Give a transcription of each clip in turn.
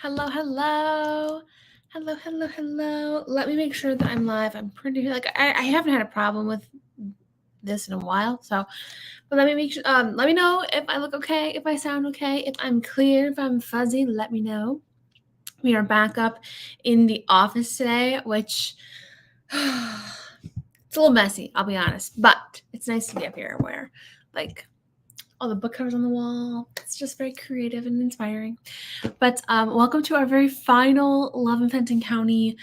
Hello, hello. Hello, hello, hello. Let me make sure that I'm live. I'm pretty I haven't had a problem with this in a while. But let me make sure let me know if I look okay, if I sound okay, if I'm clear, if I'm fuzzy, let me know. We are back up in the office today, which it's a little messy, I'll be honest. But it's nice to be up here where like all the book covers on the wall. It's just very creative and inspiring. But welcome to our very final Love in Fenton County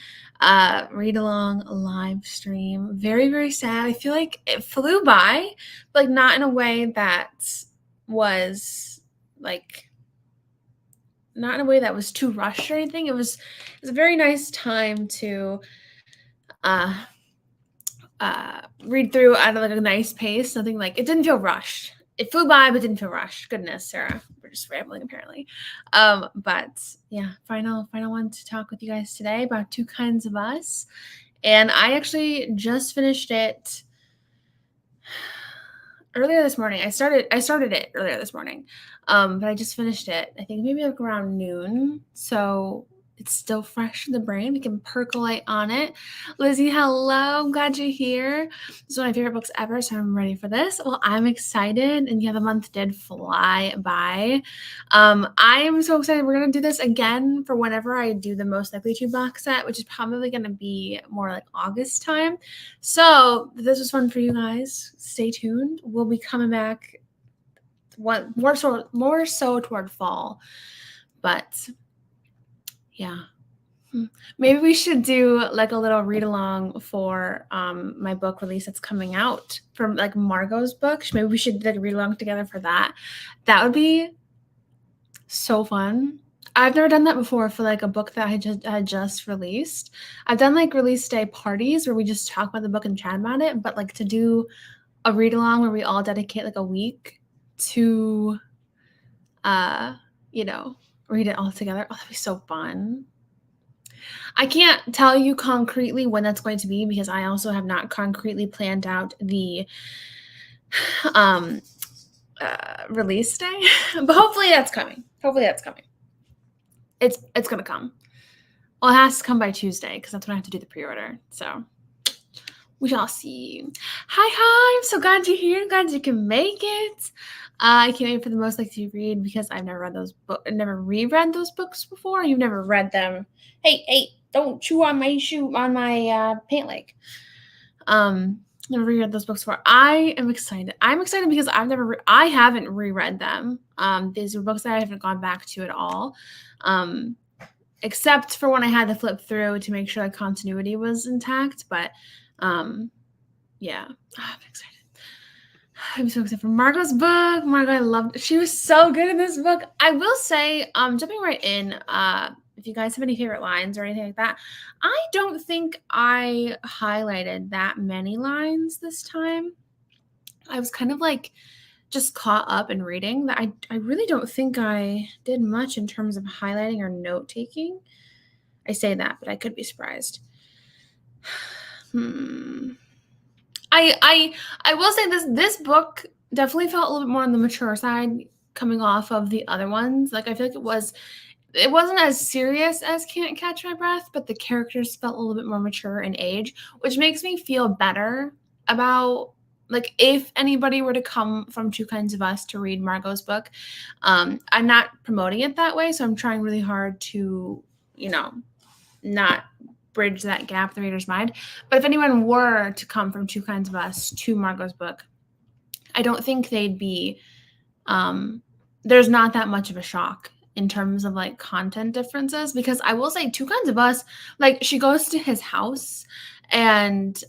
read along live stream. Very, very sad. I feel like it flew by, but like not in a way that was like not in a way that was too rushed or anything. It was a very nice time to uh read through at like a nice pace. Nothing like it didn't feel rushed. It flew by, but didn't feel rushed. Goodness, Sarah, we're just rambling apparently. But yeah, final one to talk with you guys today about Two Kinds of Us, and I actually just finished it earlier this morning. I started it earlier this morning, but I just finished it. I think maybe like around noon. So it's still fresh in the brain. We can percolate on it. Lizzie, hello. I'm glad you're here. This is one of my favorite books ever, so I'm ready for this. Well, I'm excited, and yeah, the month did fly by. I am so excited. We're gonna do this again for whenever I do the Most Likely To box set, which is probably gonna be more like August time. So if this was fun for you guys, stay tuned. We'll be coming back more so toward fall. But yeah. Maybe we should do like a little read along for my book release that's coming out from like Margot's book. Maybe we should like read along together for that. That would be so fun. I've never done that before for like a book that I had just released. I've done like release day parties where we just talk about the book and chat about it, but like to do a read along where we all dedicate like a week to read it all together. Oh, that'd be so fun. I can't tell you concretely when that's going to be because I also have not concretely planned out the release day, but hopefully that's coming. It's gonna come. Well, it has to come by Tuesday because that's when I have to do the pre-order. So we shall see. Hi, I'm so glad you're here. Glad you can make it. I can't wait for the Most Likely to Read because I've never read those books. Never reread those books before. You've never read them. Hey, don't chew on my pant leg. Never reread those books before. I am excited. I'm excited because I haven't reread them. These are books that I haven't gone back to at all. Except for when I had to flip through to make sure the continuity was intact. But yeah, I'm excited. I'm so excited for Margot's book. Margot, I loved it. She was so good in this book. I will say, jumping right in, if you guys have any favorite lines or anything like that, I don't think I highlighted that many lines this time. I was kind of like just caught up in reading that I really don't think I did much in terms of highlighting or note taking. I say that, but I could be surprised. I will say this book definitely felt a little bit more on the mature side coming off of the other ones. Like I feel like it wasn't as serious as Can't Catch My Breath, but the characters felt a little bit more mature in age, which makes me feel better about like if anybody were to come from Two Kinds of Us to read Margot's book. I'm not promoting it that way, so I'm trying really hard to, not bridge that gap in the reader's mind. But if anyone were to come from Two Kinds of Us to Margot's book, I don't think they'd be there's not that much of a shock in terms of like content differences, because I will say Two Kinds of Us, like she goes to his house and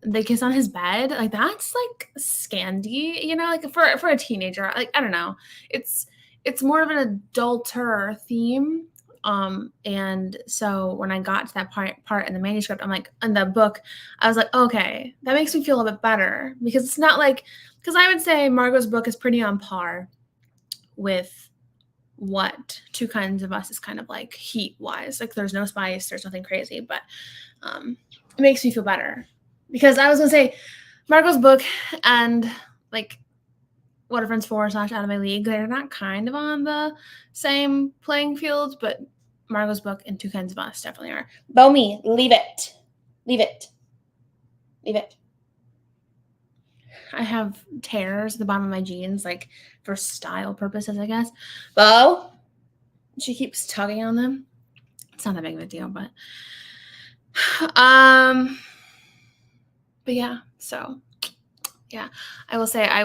they kiss on his bed. Like that's like Scandi, like for a teenager. Like I don't know. It's more of an adulter theme. And so when I got to that part in the manuscript, I'm like, in the book, I was like, okay, that makes me feel a bit better because it's not like, because I would say Margot's book is pretty on par with what Two Kinds of Us is kind of like heat wise. Like there's no spice, there's nothing crazy, but it makes me feel better because I was gonna say Margot's book and like What Are Friends For / Out of My League. They're not kind of on the same playing field, but Margot's book and Two Kinds of Us definitely are. Bomi, leave it. Leave it. Leave it. I have tears at the bottom of my jeans, like for style purposes, I guess. Bo, she keeps tugging on them. It's not that big of a deal, but yeah, so yeah, I will say I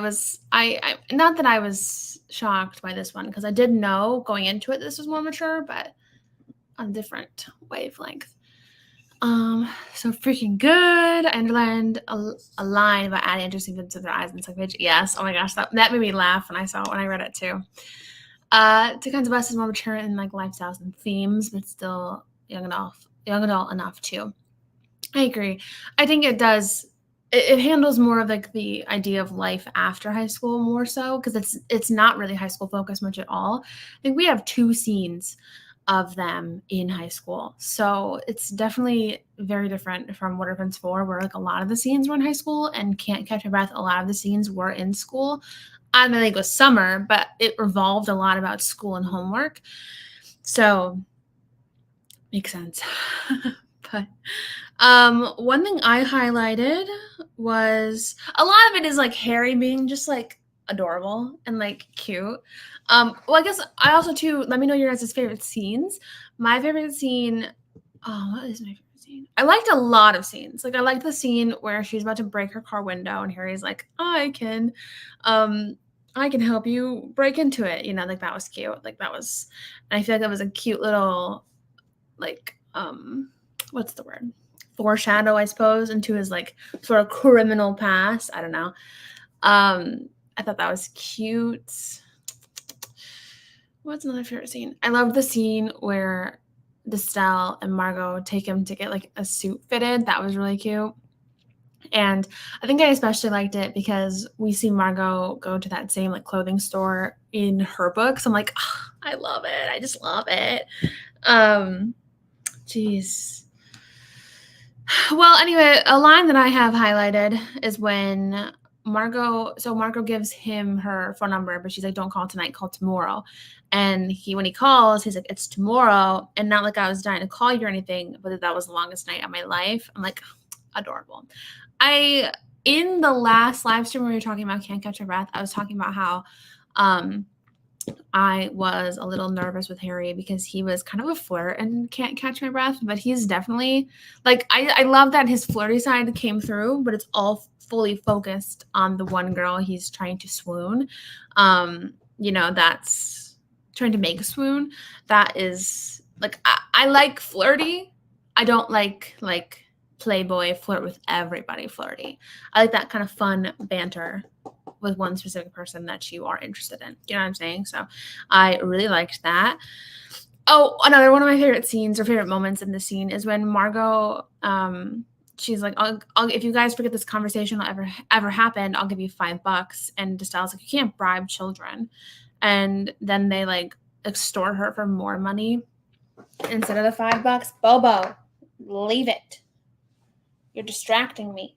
not that I was shocked by this one, because I did know going into it this was more mature, but on a different wavelength. So freaking good. I underlined a line about adding interesting bits of their eyes and suckage. Yes. Oh my gosh, that made me laugh when I read it too. Two Kinds of Us is more mature in like lifestyles and themes, but still young adult enough too. I agree. I think it does. It handles more of like the idea of life after high school more so, because it's not really high school focused much at all. I think we have 2 scenes of them in high school, so it's definitely very different from What Are Friends For, where like a lot of the scenes were in high school, and Can't Catch My Breath, a lot of the scenes were in school. I mean, it was summer, but it revolved a lot about school and homework, so makes sense. But one thing I highlighted was a lot of it is like Harry being just like adorable and like cute. Well, I guess I also too, let me know your guys' favorite scenes. My favorite scene, what is my favorite scene? I liked a lot of scenes. Like I liked the scene where she's about to break her car window and Harry's like, I can help you break into it. You know, like that was cute. Like that was, and I feel like that was a cute little like what's the word? Foreshadow, I suppose, into his like sort of criminal past. I don't know. I thought that was cute. What's another favorite scene? I loved the scene where Estelle and Margot take him to get like a suit fitted. That was really cute. And I think I especially liked it because we see Margot go to that same like clothing store in her books. I'm like, oh, I love it. I just love it. Jeez. Well, anyway, a line that I have highlighted is when Margot gives him her phone number, but she's like, don't call tonight, call tomorrow. And when he calls, he's like, it's tomorrow. And not like I was dying to call you or anything, but that was the longest night of my life. I'm like, adorable. In the last live stream where we were talking about Can't Catch Your Breath, I was talking about how I was a little nervous with Harry because he was kind of a flirt and Can't Catch My Breath, but he's definitely like, I love that his flirty side came through, but it's all fully focused on the one girl he's trying to swoon. That's trying to make a swoon. That is like, I like flirty. I don't like playboy flirt with everybody flirty. I like that kind of fun banter with one specific person that you are interested in. You know what I'm saying? So I really liked that. Oh, another one of my favorite scenes or favorite moments in the scene is when Margot, she's like, I'll if you guys forget this conversation will ever happened, I'll give you $5. And Estelle's like, you can't bribe children. And then they like extort her for more money instead of the $5. Bobo, leave it. You're distracting me.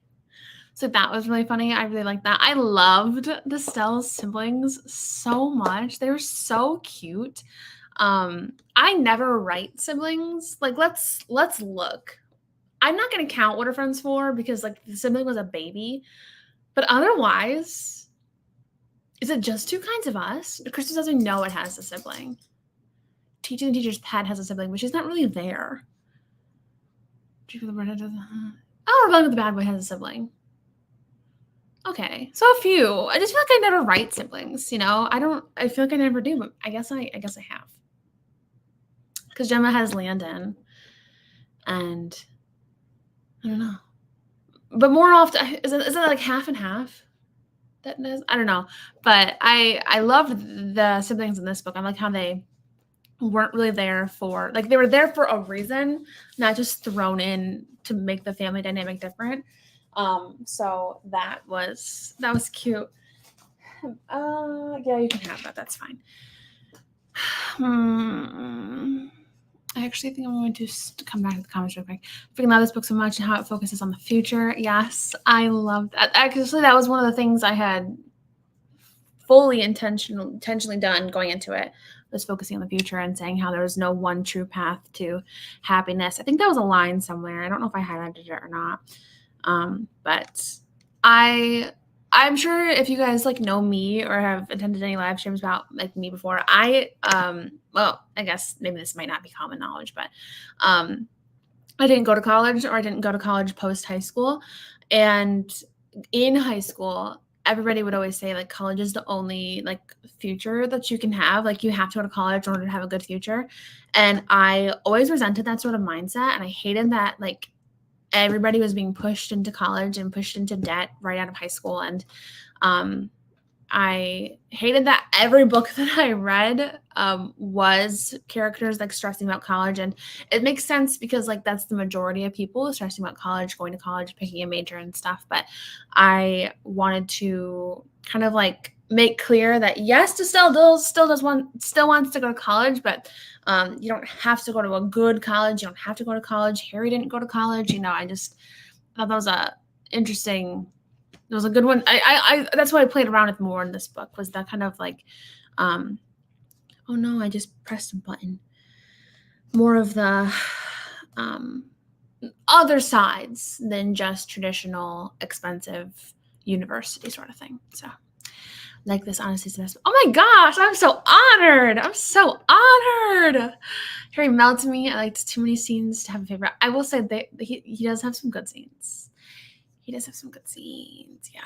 So that was really funny. I really liked that. I loved the Stell's siblings so much. They were so cute. I never write siblings. Like, let's look. I'm not going to count What Are Friends For because, like, the sibling was a baby. But otherwise, is it just Two Kinds of Us? Kristen doesn't know it has a sibling. Teaching the Teacher's Pet has a sibling, but she's not really there. Oh, Rebellion with the Bad Boy has a sibling. Okay, so a few. I just feel like I never write siblings, you know? I feel like I never do, but I guess I have. Because Gemma has Landon, and I don't know. But more often, is it like half and half? That does? I don't know. But I loved the siblings in this book. I like how they weren't really there for, like, they were there for a reason, not just thrown in to make the family dynamic different. So that was cute. Yeah, you can have that. That's fine. I actually think I'm going to come back to the comments real quick. I freaking love this book so much and how it focuses on the future. Yes, I love that. Actually, that was one of the things I had fully intentionally done going into it was focusing on the future and saying how there was no one true path to happiness. I think that was a line somewhere. I don't know if I highlighted it or not. But I'm sure if you guys like know me or have attended any live streams about like me before, well, I guess maybe this might not be common knowledge, but I didn't go to college, or I didn't go to college post high school. And in high school, everybody would always say like college is the only like future that you can have. Like you have to go to college in order to have a good future. And I always resented that sort of mindset. And I hated that like everybody was being pushed into college and pushed into debt right out of high school. And I hated that every book that I read was characters like stressing about college. And it makes sense because like that's the majority of people stressing about college, going to college, picking a major and stuff. But I wanted to kind of like make clear that yes, still wants to go to college, but you don't have to go to a good college. You don't have to go to college. Harry didn't go to college. I thought that was it was a good one. I that's why I played around with more in this book, was that kind of like, oh no, I just pressed a button. More of the other sides than just traditional expensive university sort of thing. So like this honestly is the best. Oh my gosh, I'm so honored. Harry melted me. I liked too many scenes to have a favorite. I will say that he does have some good scenes. Yeah.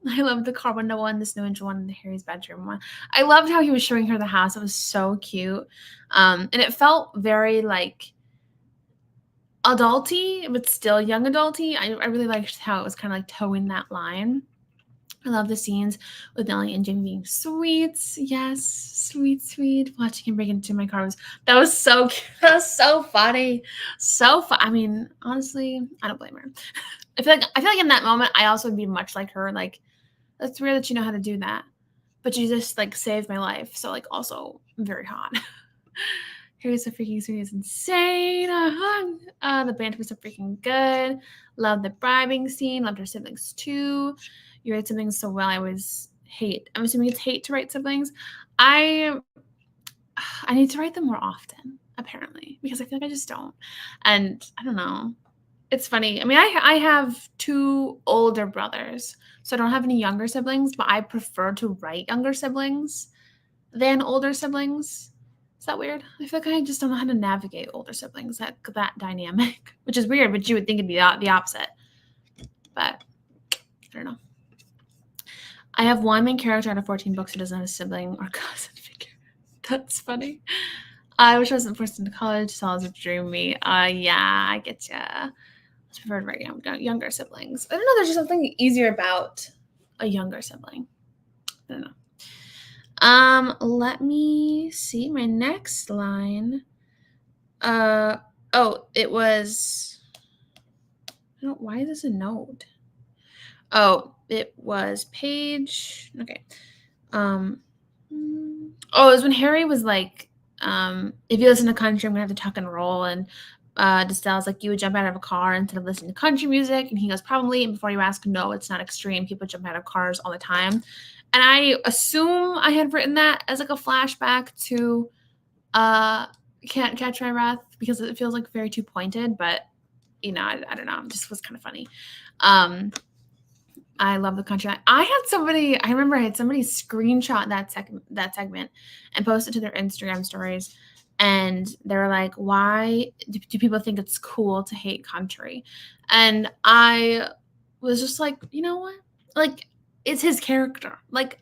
I love the car window one, the snow angel one, and the Harry's bedroom one. I loved how he was showing her the house. It was so cute. And it felt very like adulty, but still young adulty. I really liked how it was kind of like towing that line. I love the scenes with Nellie and Jimmy being sweet. Yes, sweet. Watching him break into my car that was so cute. That was so funny. So fun. I mean, honestly, I don't blame her. I feel like in that moment, I also would be much like her. Like, that's weird that you know how to do that, but you just like saved my life. So like, also very hot. Harry's so freaking sweet. It's insane. The banter was so freaking good. Love the bribing scene. Loved her siblings too. You write siblings so well. I'm assuming it's hate to write siblings. I need to write them more often, apparently, because I feel like I just don't. And I don't know. It's funny. I mean, I have 2 older brothers, so I don't have any younger siblings, but I prefer to write younger siblings than older siblings. Is that weird? I feel like I just don't know how to navigate older siblings, that dynamic, which is weird, but you would think it'd be the opposite. But I don't know. I have one main character out of 14 books who doesn't have a sibling or cousin figure. That's funny. I wish I wasn't forced into college. So I was a dream me. Yeah, I get ya. I prefer to write younger siblings. I don't know. There's just something easier about a younger sibling. I don't know. Let me see my next line. It was. Why is this a note? Oh, it was page. Okay. It was when Harry was like, if you listen to country, I'm gonna have to tuck and roll. And Destelle's like, you would jump out of a car instead of listening to country music. And he goes, probably. And before you ask, no, it's not extreme. People jump out of cars all the time. And I assume I had written that as like a flashback to Can't Catch My Breath, because it feels like very too pointed. But I don't know. It just was kind of funny. I love the country. I remember I had somebody screenshot that segment and post it to their Instagram stories. And they were like, why do people think it's cool to hate country? And I was just like, you know what? Like, it's his character. Like,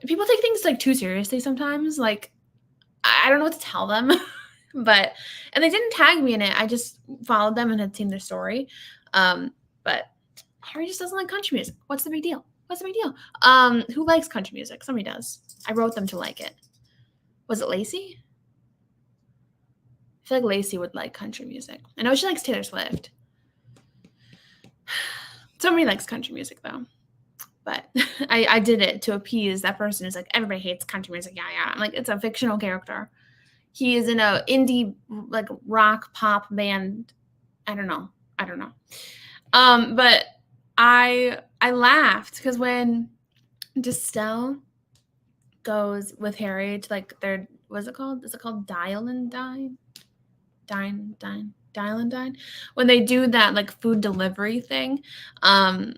people take things like too seriously sometimes. Like, I don't know what to tell them. And they didn't tag me in it. I just followed them and had seen their story. But Harry just doesn't like country music. What's the big deal? Who likes country music? Somebody does. I wrote them to like it. Was it Lacey? I feel like Lacey would like country music. I know she likes Taylor Swift. Somebody likes country music though. But I did it to appease that person who's like, everybody hates country music. Yeah. I'm like, it's a fictional character. He is in a indie like rock pop band. I don't know. But I laughed because when Destelle goes with Harry to like their what's it called? Is it called Dial and Dine? Dial and Dine? When they do that like food delivery thing, um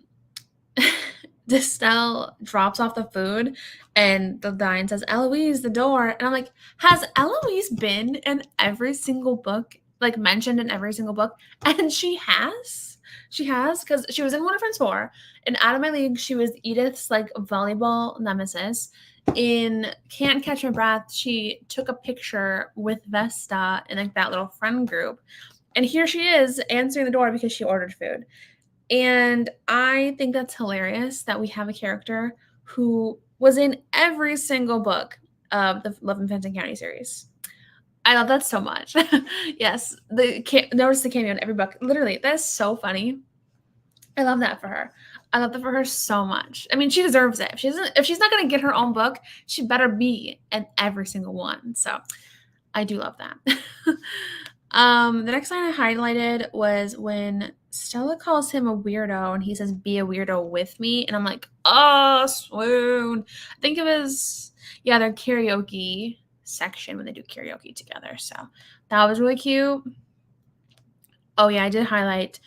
Estelle drops off the food and the line says, Eloise, the door. And I'm like, has Eloise been in every single book, like mentioned in every single book? And she has. She has, because she was in One of Friends 4. In Out of My League, she was Edith's like volleyball nemesis. In Can't Catch My Breath, she took a picture with Vesta in like that little friend group. And here she is answering the door because she ordered food. And I think that's hilarious that we have a character who was in every single book of the Love and Fenton County series. I love that so much. Yes, notice the cameo in every book. Literally, that's so funny. I love that for her. I love that for her so much. I mean, she deserves it. If she's not going to get her own book, she better be in every single one. So I do love that. The next line I highlighted was when Stella calls him a weirdo and he says, be a weirdo with me. And I'm like, oh, swoon. I think it was, yeah, their karaoke section when they do karaoke together. So that was really cute. Oh, yeah, I did highlight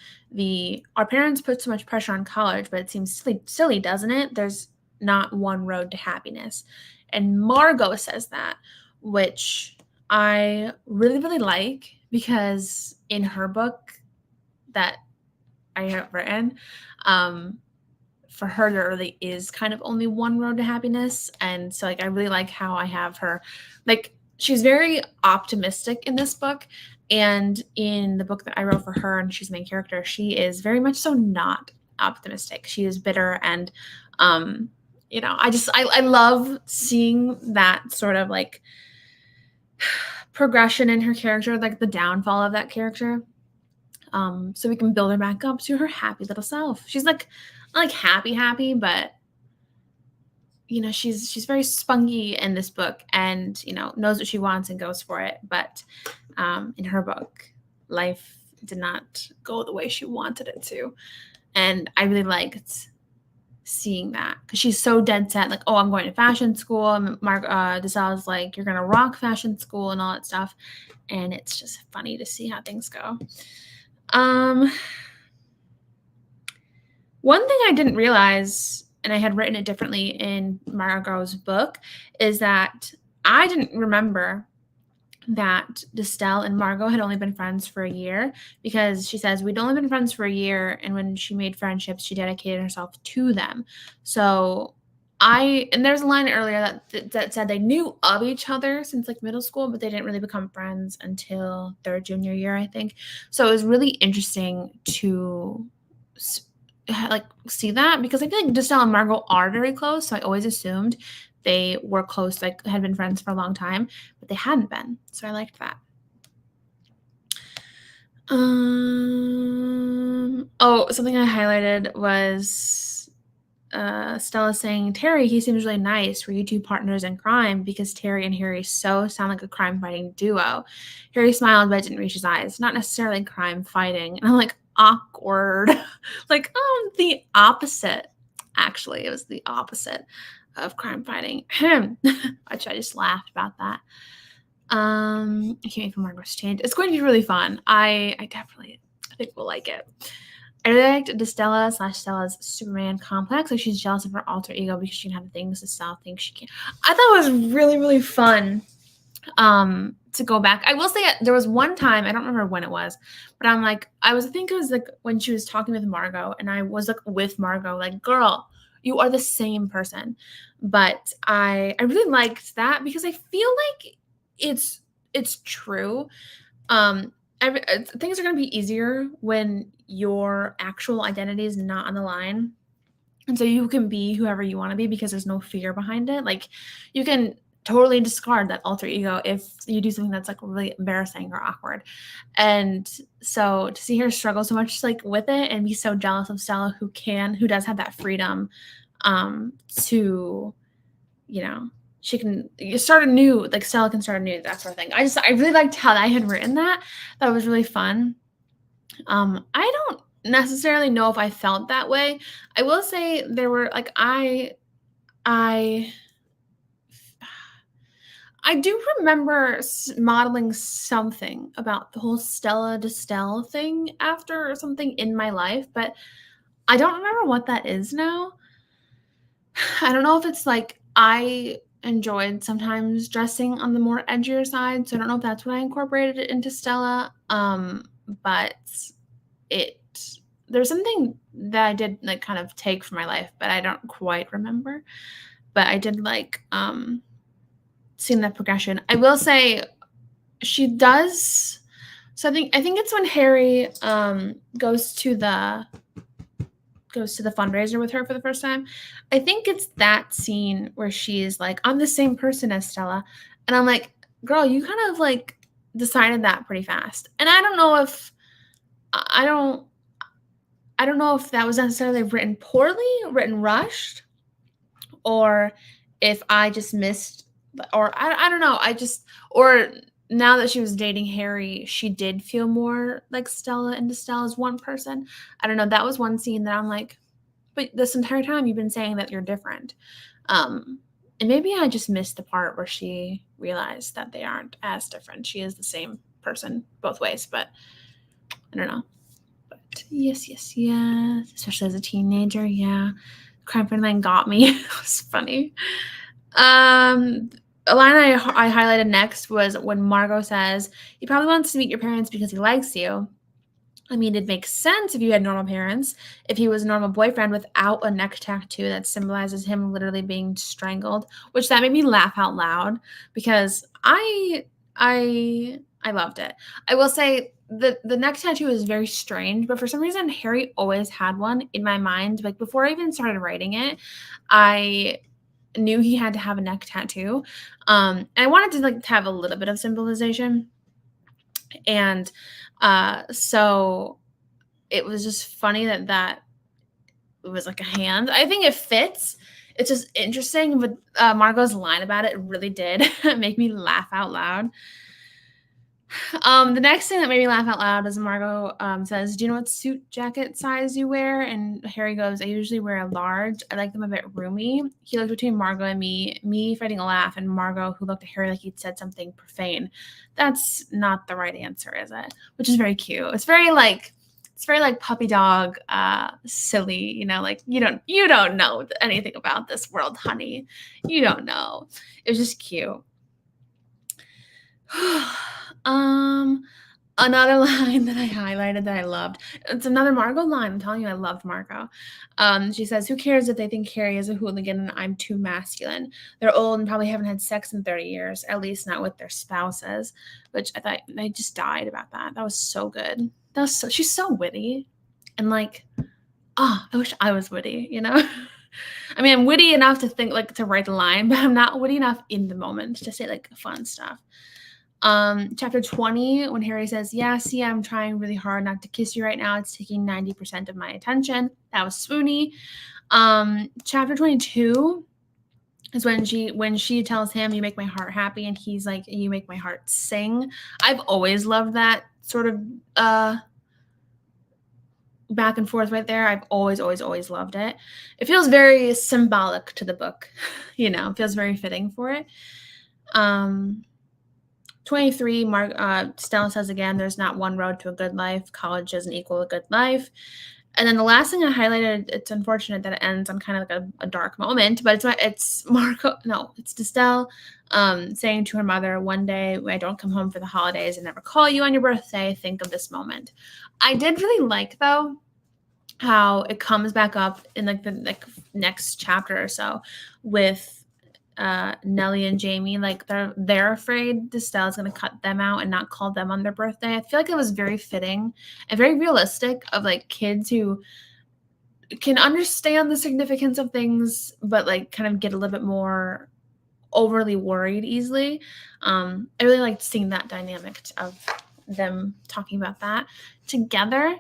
our parents put so much pressure on college, but it seems silly, doesn't it? There's not one road to happiness. And Margot says that, which I really, really like because in her book that I have written, for her, there really is kind of only one road to happiness. And so, like, I really like how I have her, like, she's very optimistic in this book. And in the book that I wrote for her, and she's the main character, she is very much so not optimistic. She is bitter. And, I love seeing that sort of like progression in her character, like the downfall of that character. So we can build her back up to her happy little self. She's like, not like happy, but she's very spunky in this book and, knows what she wants and goes for it. But in her book, life did not go the way she wanted it to. And I really liked seeing that because she's so dead set, like, oh, I'm going to fashion school. And DeSalle's like, you're going to rock fashion school and all that stuff. And it's just funny to see how things go. One thing I didn't realize, and I had written it differently in Margot's book, is that I didn't remember that Estelle and Margot had only been friends for a year, because she says we'd only been friends for a year, and when she made friendships, she dedicated herself to them. So and there's a line earlier that said they knew of each other since like middle school, but they didn't really become friends until their junior year, I think. So it was really interesting to like see that, because I feel like Estelle and Margot are very close. So I always assumed they were close, like had been friends for a long time, but they hadn't been. So I liked that. Something I highlighted was Stella saying, Terry, he seems really nice. Were you two partners in crime? Because Terry and Harry so sound like a crime-fighting duo. Harry smiled, but didn't reach his eyes. Not necessarily crime-fighting. And I'm like, awkward. Like, the opposite. Actually, it was the opposite of crime-fighting. Which I just laughed about that. I can't wait for Margot's change. It's going to be really fun. I think we'll like it. I really liked Stella's Superman complex. Like, she's jealous of her alter ego because she can have things that Stella thinks she can't. I thought it was really, really fun to go back. I will say there was one time, I don't remember when it was, but I'm like, I think it was like when she was talking with Margot, and I was like with Margot, like, girl, you are the same person. But I really liked that because I feel like it's true. Things are going to be easier when your actual identity is not on the line. And so you can be whoever you want to be because there's no fear behind it. Like, you can totally discard that alter ego if you do something that's like really embarrassing or awkward. And so to see her struggle so much like with it and be so jealous of Stella who does have that freedom to, she can start anew, like Stella can start anew, that sort of thing. I really liked how I had written that. That was really fun. I don't necessarily know if I felt that way. I will say there were like, I do remember modeling something about the whole Stella D'Estelle thing after something in my life, but I don't remember what that is now. I don't know if it's like I enjoyed sometimes dressing on the more edgier side, so I don't know if that's what I incorporated it into Stella. But it there's something that I did like kind of take from my life, but I don't quite remember. But I did like seeing that progression. I will say she does. So I think it's when Harry goes to the fundraiser with her for the first time. I think it's that scene where she's like, I'm the same person as Stella. And I'm like, girl, you kind of like decided that pretty fast. And I don't I don't know if that was necessarily written poorly, written rushed, or if I just missed, or I don't know. Or now that she was dating Harry, she did feel more like Stella and Estelle as one person. I don't know. That was one scene that I'm like, but this entire time you've been saying that you're different. And maybe I just missed the part where she realized that they aren't as different. She is the same person both ways, but I don't know. But yes, yes, yes. Especially as a teenager, yeah. Crime Fighting got me. It was funny. A line I highlighted next was when Margot says, he probably wants to meet your parents because he likes you. I mean, it makes sense if you had normal parents. If he was a normal boyfriend without a neck tattoo that symbolizes him literally being strangled, which that made me laugh out loud because I loved it. I will say the neck tattoo is very strange, but for some reason Harry always had one in my mind. Like before I even started writing it, I knew he had to have a neck tattoo. And I wanted to like have a little bit of symbolization. And so it was just funny that it was like a hand. I think it fits. It's just interesting, but Margot's line about it really did make me laugh out loud. The next thing that made me laugh out loud is Margot says, "Do you know what suit jacket size you wear?" And Harry goes, "I usually wear a large. I like them a bit roomy." He looked between Margot and me fighting a laugh, and Margot, who looked at Harry like he'd said something profane. That's not the right answer, is it? Which is very cute. It's very like puppy dog, silly, like you don't know anything about this world, honey. You don't know. It was just cute. Another line that I highlighted that I loved. It's another Margot line. I'm telling you, I loved Margot. She says, "Who cares if they think Harry is a hooligan and I'm too masculine? They're old and probably haven't had sex in 30 years, at least not with their spouses." Which I thought I just died about that. That was so good. She's so witty. And like, I wish I was witty, I mean, I'm witty enough to think like to write the line, but I'm not witty enough in the moment to say like fun stuff. Chapter 20, when Harry says, "Yeah, see, I'm trying really hard not to kiss you right now. It's taking 90% of my attention." That was swoony. Chapter 22 is when she tells him, "You make my heart happy," and he's like, "You make my heart sing." I've always loved that sort of back and forth right there. I've always loved it. It feels very symbolic to the book, it feels very fitting for it. 23, Stella says again, "There's not one road to a good life. College doesn't equal a good life." And then the last thing I highlighted, it's unfortunate that it ends on kind of like a dark moment, but it's Estelle saying to her mother, "One day when I don't come home for the holidays and never call you on your birthday, think of this moment." I did really like, though, how it comes back up in like the next chapter or so with Nellie and Jamie. Like they're afraid Estelle's going to cut them out and not call them on their birthday. I feel like it was very fitting and very realistic of like kids who can understand the significance of things, but like kind of get a little bit more overly worried easily. I really liked seeing that dynamic of them talking about that together.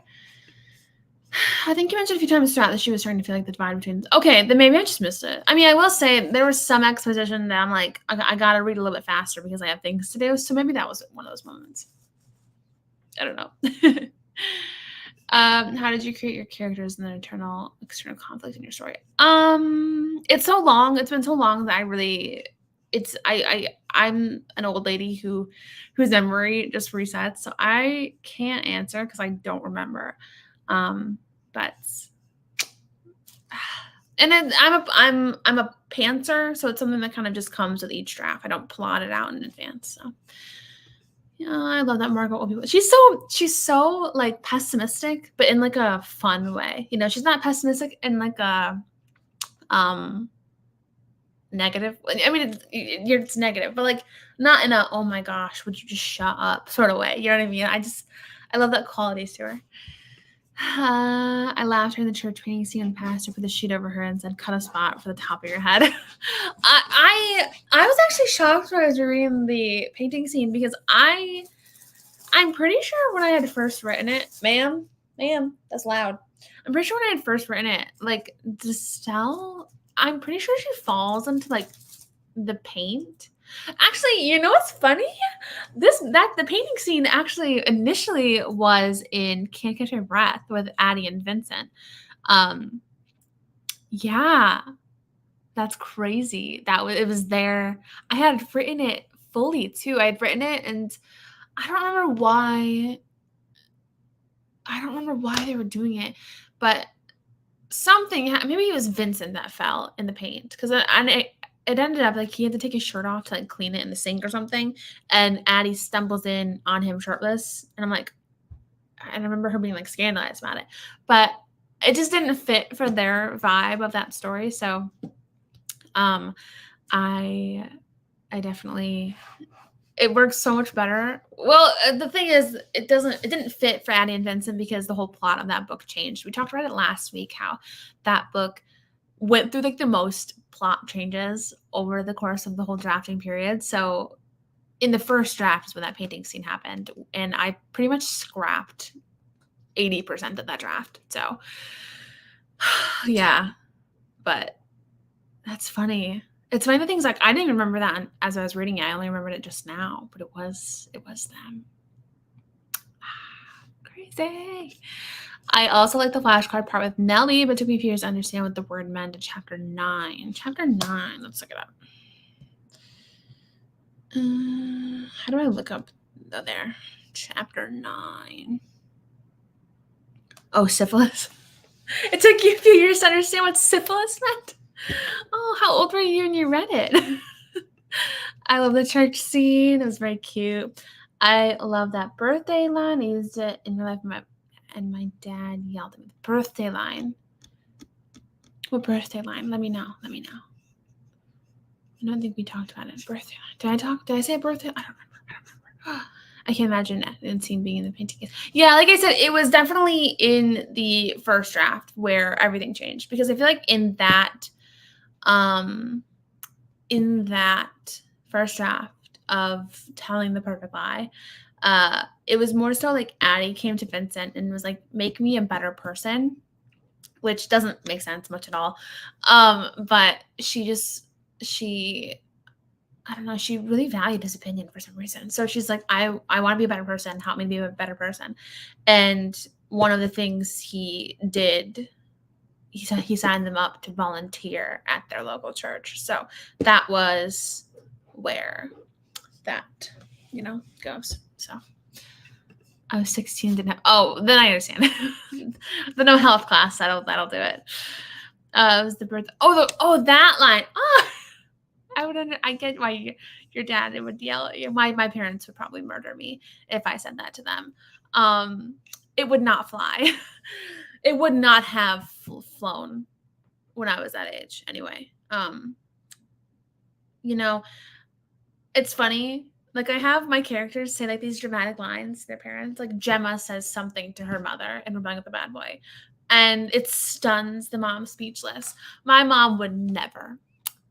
I think you mentioned a few times throughout that she was starting to feel like the divide between. Okay, then maybe I just missed it. I mean, I will say there was some exposition that I'm like, I gotta read a little bit faster because I have things to do. So maybe that was one of those moments. I don't know. How did you create your characters and the external conflict in your story? It's so long. It's been so long that I I'm an old lady whose memory just resets, so I can't answer because I don't remember. But and then I'm a pantser, so it's something that kind of just comes with each draft. I don't plot it out in advance. So yeah, I love that Margot will be. She's so like pessimistic, but in like a fun way. You know, she's not pessimistic in like a negative. I mean, it's negative, but like not in a oh my gosh, would you just shut up sort of way. You know what I mean? I love that qualities to her. I laughed during the church painting scene and pastor put the sheet over her and said, "Cut a spot for the top of your head." I was actually shocked when I was reading the painting scene because I'm pretty sure when I had first written it, ma'am, that's loud. I'm pretty sure when I had first written it, like Destelle, I'm pretty sure she falls into like the paint. Actually, you know what's funny? The painting scene actually initially was in Can't Catch My Breath with Addie and Vincent. Yeah, that's crazy. It was there. I had written it fully too. I had written it, and I don't remember why. I don't remember why they were doing it, but maybe it was Vincent that fell in the paint because it ended up like he had to take his shirt off to like clean it in the sink or something, and Addie stumbles in on him shirtless, and I'm like, I remember her being like scandalized about it, but it just didn't fit for their vibe of that story. So, I definitely it works so much better. Well, the thing is, it didn't fit for Addie and Vincent because the whole plot of that book changed. We talked about it last week, how that book went through like the most plot changes over the course of the whole drafting period. So in the first draft is when that painting scene happened, and I pretty much scrapped 80% of that draft. So yeah, but that's funny. It's one of the things like I didn't even remember that as I was reading it. I only remembered it just now, but it was them. Crazy. I also like the flashcard part with Nellie, but it took me a few years to understand what the word meant in chapter 9. Chapter 9, let's look it up. How do I look up there? Chapter 9. Oh, syphilis. It took you a few years to understand what syphilis meant. Oh, how old were you when you read it? I love the church scene. It was very cute. I love that birthday line. I used it in real life, and my dad yelled at me. The birthday line. What birthday line? Let me know. I don't think we talked about it. Birthday line. Did I say birthday? I don't remember. I can't imagine that scene being in the painting. Yeah, like I said, it was definitely in the first draft where everything changed, because I feel like in that first draft of Telling the Perfect Lie, it was more so like Addie came to Vincent and was like, make me a better person, which doesn't make sense much at all. But I don't know, she really valued his opinion for some reason. So she's like, I want to be a better person. Help me be a better person. And one of the things he did, he signed them up to volunteer at their local church. So that was where that, goes. So I was 16, didn't have, then I understand. The no health class, that'll do it. It was the birth. That line. I get why your dad would yell at you. My parents would probably murder me if I said that to them. It would not fly. It would not have flown when I was that age anyway. It's funny. Like, I have my characters say like these dramatic lines to their parents. Like Gemma says something to her mother in Rebelling with the Bad Boy, and it stuns the mom speechless. My mom would never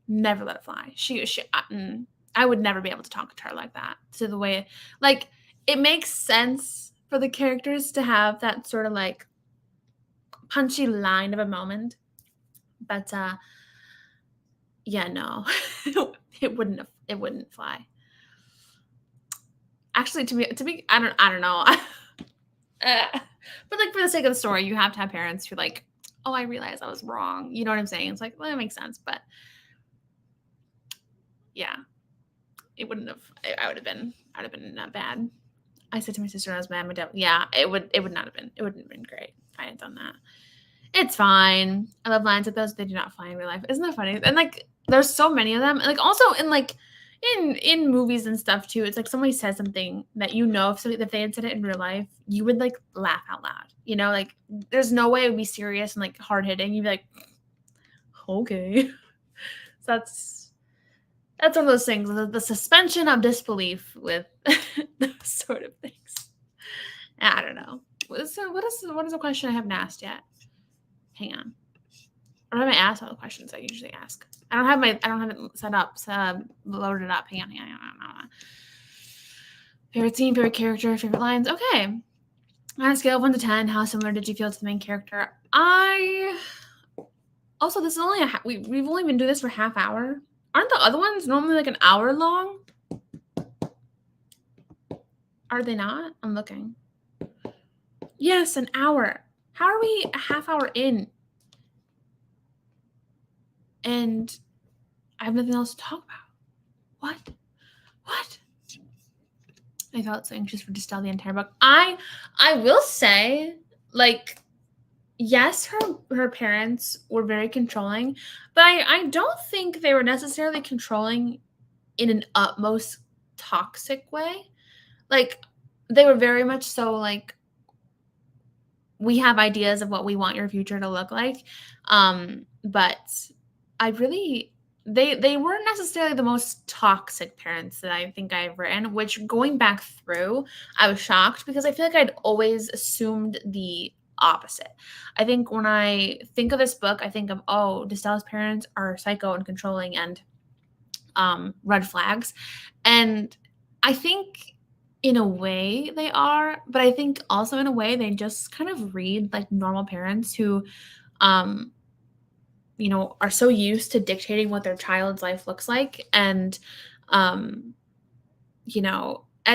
let it fly. I would never be able to talk to her like that. So the way, like, it makes sense for the characters to have that sort of like punchy line of a moment, but yeah, no, it wouldn't fly. Actually, to me, I don't know. But like, for the sake of the story, you have to have parents who like, oh, I realized I was wrong. You know what I'm saying? It's like, well, that makes sense, but yeah. it wouldn't have. I would have been not bad. I said to my sister when I was mad, my dad, yeah, it would not have been. It wouldn't have been great if I had done that. It's fine. I love lines like those. They do not fly in real life. Isn't that funny? And like, there's so many of them. And like, also in like, in movies and stuff too. It's like somebody says something that if they had said it in real life, you would like laugh out loud. You know, like there's no way it would be serious and like hard hitting. You'd be like, okay. So that's one of those things. The suspension of disbelief with those sort of things. I don't know. What is the question I haven't asked yet? Hang on. Or have I asked all the questions I usually ask? I don't have it set up, loaded up. Hang on. Favorite scene, favorite character, favorite lines. Okay. On a scale of 1 to 10, how similar did you feel to the main character? Also, this is only we've only been doing this for half hour. Aren't the other ones normally like an hour long? Are they not? I'm looking. Yes, an hour. How are we a half hour in? And I have nothing else to talk about. What? I felt so anxious for just tell the entire book. I will say, like, yes, her parents were very controlling, but I don't think they were necessarily controlling in an utmost toxic way. Like, they were very much so like, we have ideas of what we want your future to look like. But I really, they weren't necessarily the most toxic parents that I think I've written, which going back through, I was shocked because I feel like I'd always assumed the opposite. I think when I think of this book, I think of, oh, Destell's parents are psycho and controlling and red flags. And I think in a way they are, but I think also in a way they just kind of read like normal parents who are so used to dictating what their child's life looks like. And at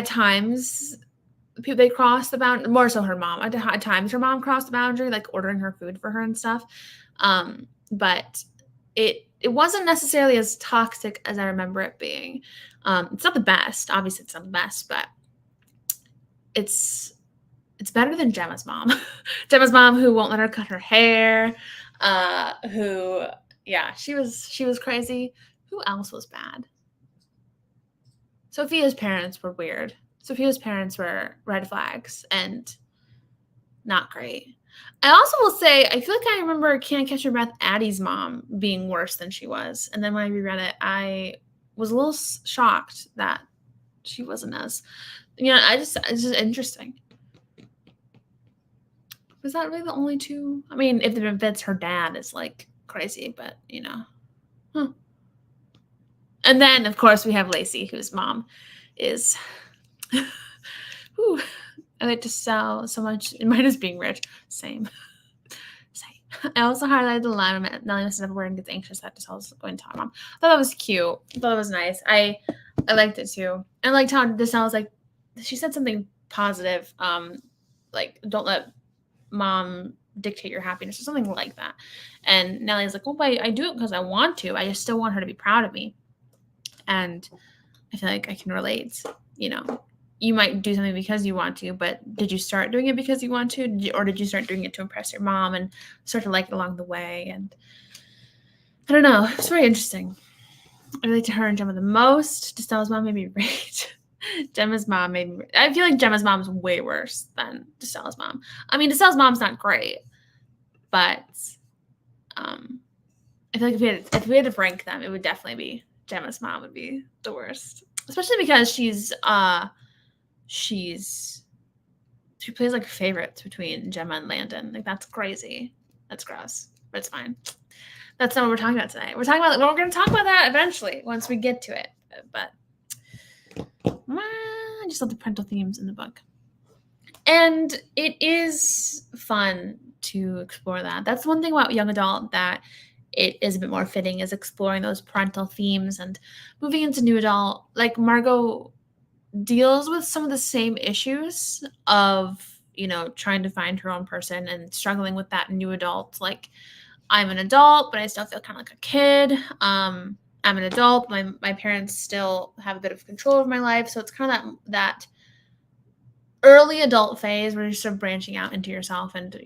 times they cross the boundary, more so her mom. At times her mom crossed the boundary, like ordering her food for her and stuff. But it wasn't necessarily as toxic as I remember it being. It's not the best. Obviously, it's not the best, but it's better than Gemma's mom. Gemma's mom, who won't let her cut her hair, she was crazy. Who else was bad? Sophia's parents were weird. Sophia's parents were red flags and not great. I also will say, I feel like I remember Can't Catch Your Breath, Addie's mom being worse than she was. And then when I reread it, I was a little shocked that she wasn't as, it's just interesting. Was that really the only two? I mean, if it's her dad is like crazy, but And then, of course, we have Lacey, whose mom is, I like to sell so much. Mine is being rich. Same. I also highlighted the line when Nellie messes up a word and gets anxious that Destell's going to tell her mom. I thought that was cute. I thought it was nice. I liked it too. I liked how Destell's like, she said something positive, like, don't let mom dictate your happiness or something like that. And Nellie's like, well, I do it because I want to. I just still want her to be proud of me. And I feel like I can relate. You might do something because you want to, but did you start doing it because you want to? Or did you start doing it to impress your mom and start to like it along the way? And I don't know. It's very interesting. I relate to her and Gemma the most. Destell's mom made me rage. Gemma's mom made me. I feel like Gemma's mom is way worse than Destell's mom. I mean, Destell's mom's not great, but I feel like if we had to rank them, it would definitely be Gemma's mom would be the worst, especially because she plays like favorites between Gemma and Landon. Like, that's crazy. That's gross, but it's fine. That's not what we're talking about tonight. We're talking about, we're going to talk about that eventually once we get to it. But I just love the parental themes in the book. And it is fun to explore that. That's one thing about young adult that it is a bit more fitting, is exploring those parental themes. And moving into new adult, like, Margot deals with some of the same issues of, trying to find her own person and struggling with that new adult. Like, I'm an adult, but I still feel kind of like a kid. I'm an adult. My parents still have a bit of control over my life. So it's kind of that early adult phase where you're sort of branching out into yourself and,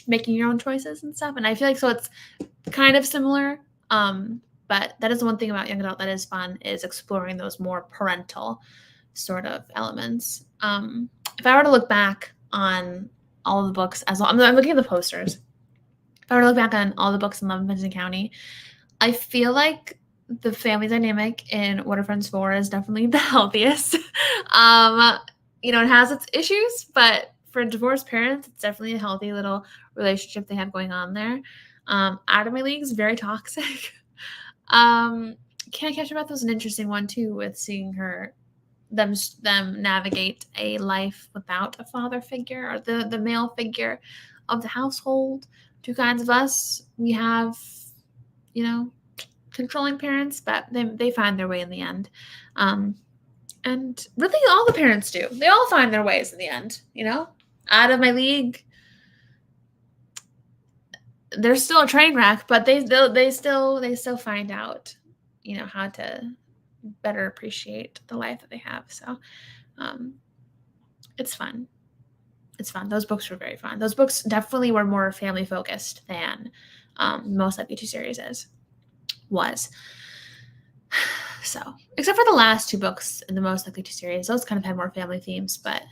making your own choices and stuff. And I feel like so it's kind of similar. But that is one thing about young adult that is fun, is exploring those more parental sort of elements. If I were to look back on all of the books, I'm looking at the posters. If I were to look back on all the books in Love and Fenton County, I feel like the family dynamic in What Are Friends For is definitely the healthiest. It has its issues, but for divorced parents, it's definitely a healthy little relationship they have going on there. Out of My League is very toxic. Can't Catch Your Breath was an interesting one too, with seeing them navigate a life without a father figure, or the male figure of the household. Two Kinds of Us, we have, controlling parents, but they find their way in the end. And really all the parents do. They all find their ways in the end, Out of My League, they're still a train wreck, but they still find out, how to better appreciate the life that they have. So it's fun. It's fun. Those books were very fun. Those books definitely were more family focused than Most Likely to Series was. So, except for the last two books in the Most Likely to series, those kind of had more family themes. But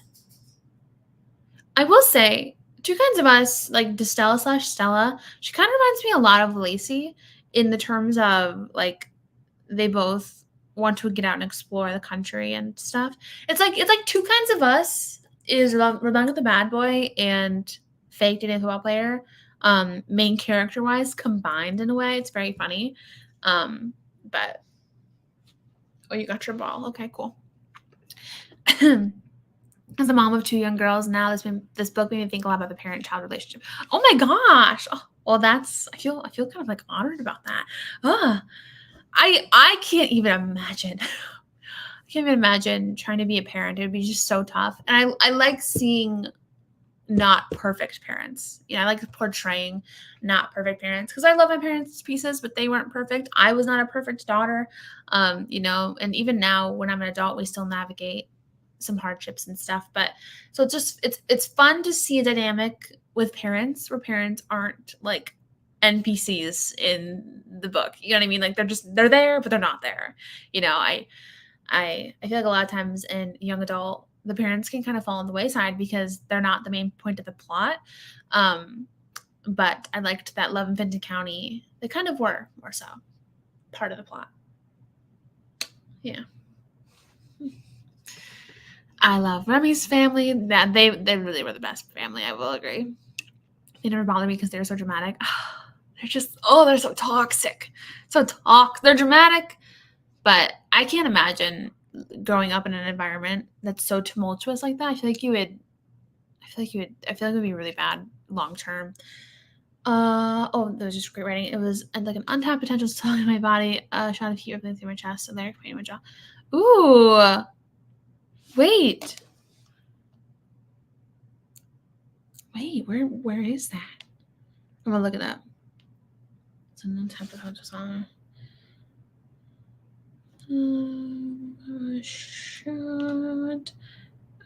I will say, Two Kinds of Us, like Stella, she kind of reminds me a lot of Lacey in the terms of, like, they both want to get out and explore the country and stuff. It's like Two Kinds of Us is Rebecca the Bad Boy and Fake Dating a Football Player, main character wise, combined in a way. It's very funny. But you got your ball. Okay, cool. As a mom of two young girls, now this book made me think a lot about the parent-child relationship. Oh my gosh! Oh, well, I feel kind of like honored about that. I can't even imagine. I can't even imagine trying to be a parent. It would be just so tough. And I like seeing not perfect parents. I like portraying not perfect parents, because I love my parents to pieces, but they weren't perfect. I was not a perfect daughter. And even now when I'm an adult, we still navigate some hardships and stuff. But so it's fun to see a dynamic with parents where parents aren't like NPCs in the book. You know what I mean? Like they're there, but they're not there. I feel like a lot of times in young adult, the parents can kind of fall on the wayside because they're not the main point of the plot. But I liked that Love and Fenton County, they kind of were more so part of the plot. Yeah. I love Remy's family. That they really were the best family. I will agree. They never bothered me because they were so dramatic. They're so toxic. They're dramatic, but I can't imagine growing up in an environment that's so tumultuous like that. I feel like it would be really bad long term. That was just great writing. It was like an untapped potential song in my body, shot of heat rippling through my chest, and lyric pain in my jaw. Ooh. Wait, where is that? I'm gonna look it up. It's an untapped potential song. Shot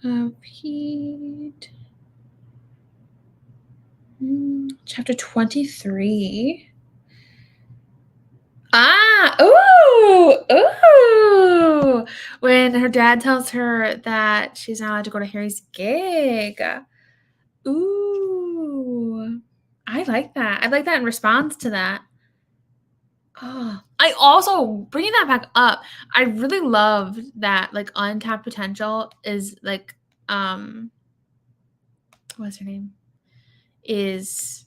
of heat. Chapter 23. Ooh. When her dad tells her that she's not allowed to go to Harry's gig. Ooh. I like that. I like that in response to that. Oh, I also, bringing that back up, I really love that, like, untapped potential is like, what's her name? Is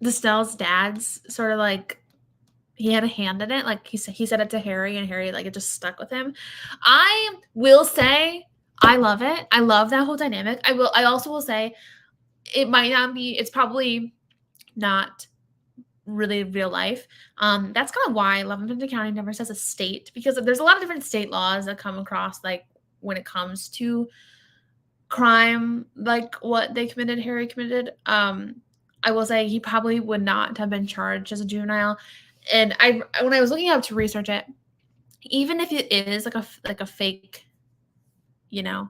Stell's dad's sort of like, he had a hand in it. Like he said it to Harry, and Harry, like, it just stuck with him. I will say I love it. I love that whole dynamic. I also will say it's probably not really real life. That's kind of why Love and Fenton County never says a state, because there's a lot of different state laws that come across, like, when it comes to crime, like what Harry committed. I will say he probably would not have been charged as a juvenile. and when I was looking up to research it, even if it is like a fake, you know,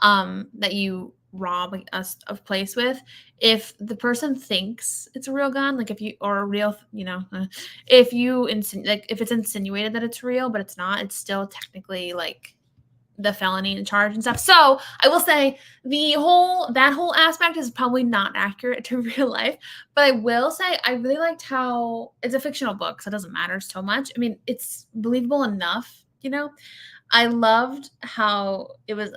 that you rob a place with, if the person thinks it's a real gun, like if you or a real, if you like if it's insinuated that it's real but it's not, it's still technically like the felony in charge and stuff. So I will say that whole aspect is probably not accurate to real life, but I will say I really liked how it's a fictional book, so it doesn't matter so much. I mean, it's believable enough, I loved how it was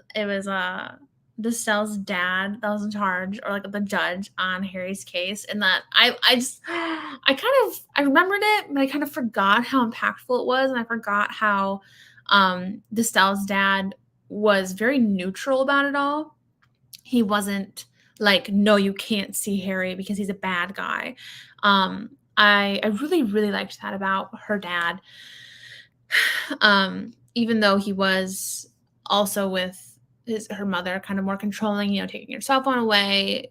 Destelle's dad that was in charge, or like the judge on Harry's case, and that I just I remembered it, but I kind of forgot how impactful it was, and I forgot how Destelle's dad was very neutral about it all. He wasn't like, no, you can't see Harry because he's a bad guy. I really, really liked that about her dad. Even though he was also with her mother, kind of more controlling, taking your cell phone away,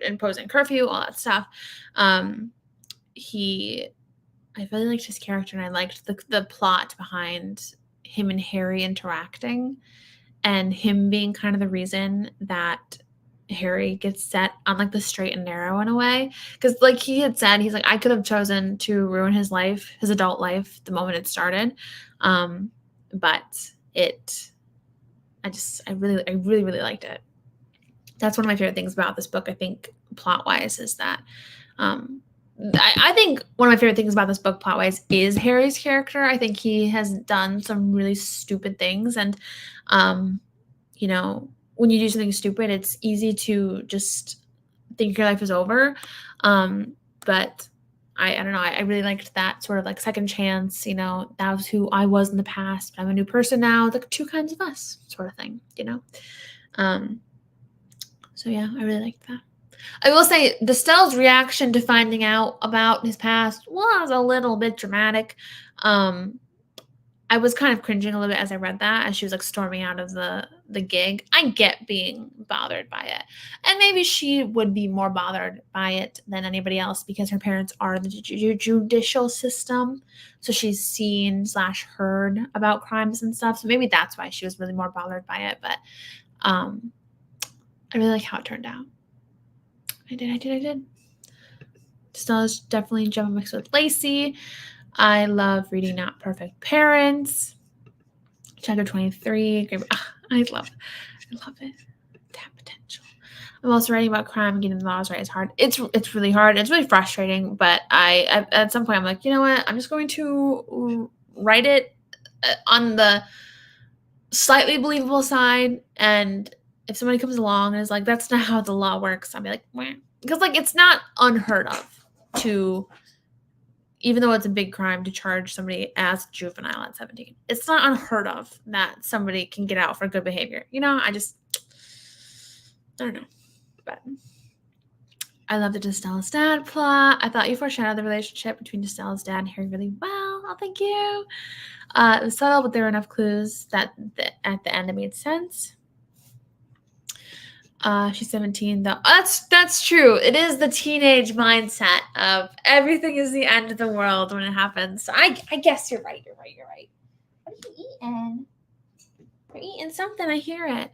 imposing curfew, all that stuff. I really liked his character, and I liked the plot behind him and Harry interacting, and him being kind of the reason that Harry gets set on like the straight and narrow in a way. Because like he had said, he's like, I could have chosen to ruin his life, his adult life, the moment it started. But I really, really liked it. That's one of my favorite things about this book, I think, plot wise, is that I think one of my favorite things about this book plot wise is Harry's character. I think he has done some really stupid things, and when you do something stupid, it's easy to just think your life is over. But I don't know. I really liked that sort of like second chance. That was who I was in the past, but I'm a new person now. It's like two kinds of us, sort of thing. So yeah, I really liked that. I will say Destelle's reaction to finding out about his past was a little bit dramatic. I was kind of cringing a little bit as I read that, as she was like storming out of the gig. I get being bothered by it, and maybe she would be more bothered by it than anybody else because her parents are the judicial system, so she's seen/heard about crimes and stuff. So maybe that's why she was really more bothered by it. But I really like how it turned out. I did. Stella's definitely Gemma mixed with Lacey. I love reading Not Perfect Parents. Chapter 23. I love it. Tap potential. I'm also writing about crime and getting the laws right. It's hard. It's really hard. It's really frustrating. But I at some point I'm like, you know what? I'm just going to write it on the slightly believable side. And if somebody comes along and is like, that's not how the law works, I'll be like, meh. Because like it's not unheard of to, even though it's a big crime to charge somebody as a juvenile at 17, it's not unheard of that somebody can get out for good behavior. I don't know. But I love the Destelle's dad plot. I thought you foreshadowed the relationship between Destelle's dad and Harry really well. Oh, thank you. It was subtle, but there were enough clues that at the end it made sense. She's 17 though. That's true. It is the teenage mindset of everything is the end of the world when it happens. So I guess you're right. You're right. What are you eating? You're eating something. I hear it.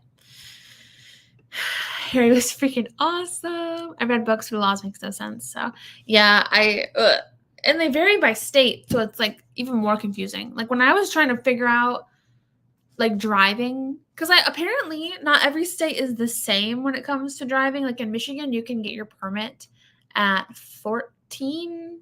Harry was freaking awesome. I read books where laws makes no sense. So yeah, and they vary by state, so it's like even more confusing. Like when I was trying to figure out like driving, because apparently not every state is the same when it comes to driving. Like in Michigan, you can get your permit at 14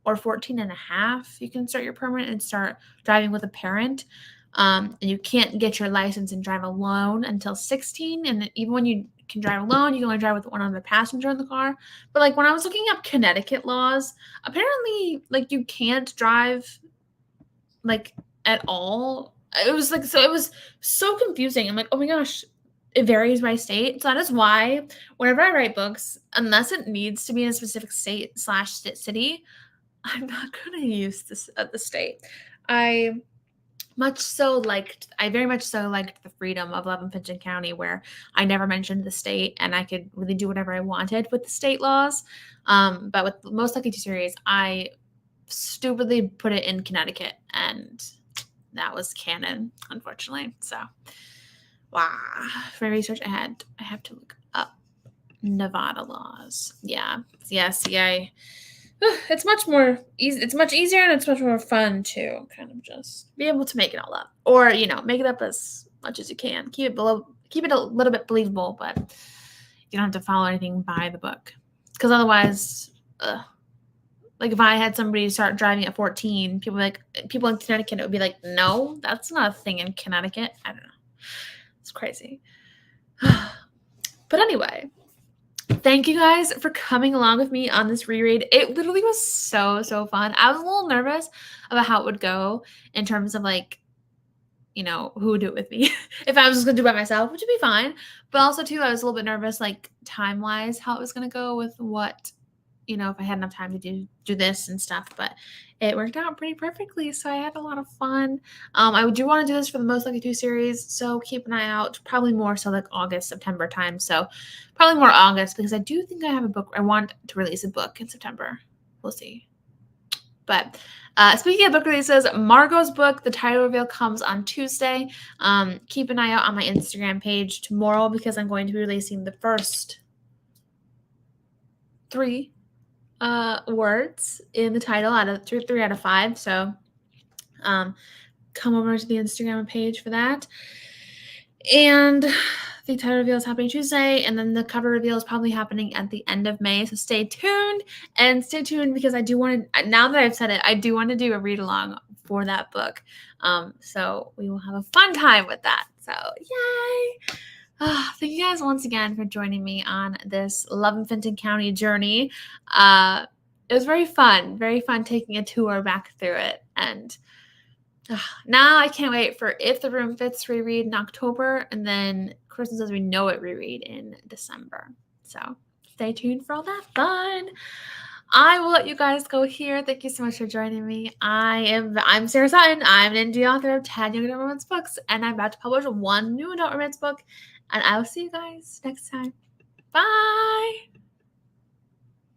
or 14 and a half. You can start your permit and start driving with a parent. And you can't get your license and drive alone until 16. And even when you can drive alone, you can only drive with one other passenger in the car. But like when I was looking up Connecticut laws, apparently like you can't drive like at all. It was like, so it was so confusing. I'm like, oh my gosh, it varies by state. So that is why whenever I write books, unless it needs to be in a specific state/city, I'm not going to use this at the state. I very much so liked the freedom of Love and Fenton County, where I never mentioned the state and I could really do whatever I wanted with the state laws. But with Most Lucky 2 series, I stupidly put it in Connecticut, and that was canon, unfortunately. So, wow. For research, I have to look up Nevada laws. Yeah. See, it's much more easy. It's much easier and it's much more fun to kind of just be able to make it all up, or make it up as much as you can. Keep it a little bit believable, but you don't have to follow anything by the book, because otherwise, like if I had somebody start driving at 14, people in Connecticut, it would be like, no, that's not a thing in Connecticut. I don't know. It's crazy. But anyway, thank you guys for coming along with me on this reread. It literally was so fun. I was a little nervous about how it would go in terms of who would do it with me. If I was just gonna do it by myself, which would be fine. But also too, I was a little bit nervous, like time-wise, how it was gonna go with what, if I had enough time to do this and stuff. But it worked out pretty perfectly, so I had a lot of fun. I do want to do this for the Most Likely To series, so keep an eye out. Probably more so like August, September time. So probably more August, because I do think I have a book. I want to release a book in September. We'll see. But speaking of book releases, Margot's book, the title reveal, comes on Tuesday. Keep an eye out on my Instagram page tomorrow, because I'm going to be releasing the first 3 words in the title out of 3 out of 5. So come over to the Instagram page for that. And the title reveal is happening Tuesday, and then the cover reveal is probably happening at the end of May. So stay tuned, because I do want to, now that I've said it, I do want to do a read along for that book. So we will have a fun time with that. So yay! Thank you guys once again for joining me on this Love and Fenton County journey. It was very fun taking a tour back through it. And now I can't wait for If the Room Fits reread in October, and then Christmas as We Know It reread in December. So stay tuned for all that fun. I will let you guys go here. Thank you so much for joining me. I'm Sarah Sutton. I'm an indie author of 10 young adult romance books, and I'm about to publish 1 new adult romance book. And I will see you guys next time. Bye!